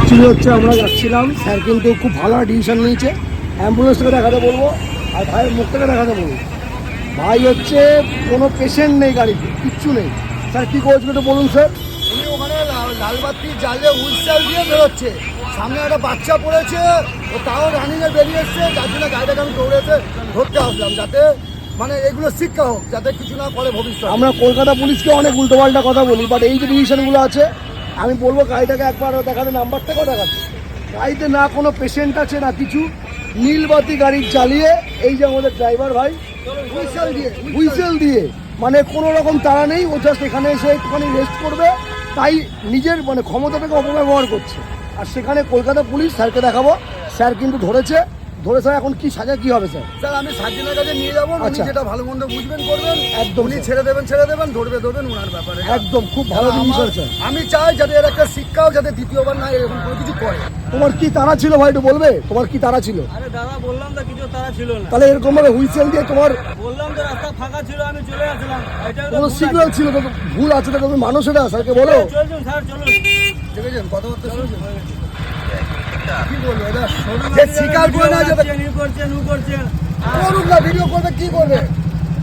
Actually হচ্ছে আমরা যাচ্ছিলাম, স্যার কিন্তু খুব ভালো ডিসিশন নিয়েছে। অ্যাম্বুলেন্স থেকে দেখাতে বলবো আর ভাইয়ের মুখ থেকে দেখাতে বলবো। ভাই হচ্ছে কোনো পেশেন্ট নেই গাড়িতে, কিচ্ছু নেই। স্যার কী করেছিল একটু বলুন স্যার। উনি ওখানে লালবাতি জ্বালিয়ে হুইসেল দিয়ে বেরোচ্ছে, সামনে একটা বাচ্চা পড়েছে, ও তাও রানিংয়ে বেরিয়ে এসছে, যার জন্য গাড়িটাকে আমি দৌড়েছে ধরতে আসলাম, যাতে মানে এগুলো শিক্ষা হোক, যাতে কিছু না করে ভবিষ্যৎ। আমরা কলকাতা পুলিশকে অনেক উল্টোপাল্টা কথা বলি, বাট এই যে ডিসিশনগুলো আছে আমি বলবো গাড়িটাকে একবার দেখাতে, নাম্বারটাকেও দেখাতে। গাড়িতে না কোনো পেশেন্ট আছে না কিছু, নীলবাতি গাড়ি চালিয়ে এই যে আমাদের ড্রাইভার ভাই হুইসেল দিয়ে মানে কোনো রকম তাড়া নেই, ও জাস্ট এখানে এসে একটুখানি রেস্ট করবে, তাই নিজের মানে ক্ষমতাটাকে অপব্যবহার করছে। আর সেখানে কলকাতা পুলিশ স্যারকে দেখাবো, স্যার কিন্তু ধরেছে। স্যার এখন কি সাজা কি হবে স্যার? স্যার আমি সার্জেনের কাছে নিয়ে যাবো, উনি যেটা ভালো মন্দ বুঝবেন করবেন, একদম উনি ছেড়ে দেবেন, ধরবেন ওনার ব্যাপারে। একদম খুব ভালো ডিসিশন স্যার। আমি চাই যাতে এর একটা শিক্ষাও যাতে দ্বিতীয়বার না এরকম কোনো কিছু করে। তোমার কি তাড়া ছিল ভাই, একটু বলবে তোমার কি তাড়া ছিল? আরে দাদা বললাম তো কিছু তারা ছিল না, তাহলে এরকম ভাবে হুইসেল দিয়ে তোমার বললাম তো রাস্তা ফাঁকা ছিল আমি চলে আসলাম, এটাই তো কোনো সিগন্যাল ছিল তো, ভুল আছে তো তুমি মানুষ, এটা স্যারকে বলো। চলুন স্যার চলুন। দেখেছেন কথাবার্তা শুনছেন, কি বলবো এটা স্বীকার করে না যাতে করছেন করুক না, ভিডিও করবে কি করবে,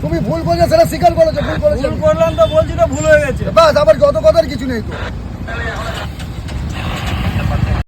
তুমি ভুল করেছো সেটা স্বীকার করেছো, ভুল করেছো ভুল করলাম তো বলছি তো ভুল হয়ে গেছে। বাস, আবার যত কথার কিছু নেই তো।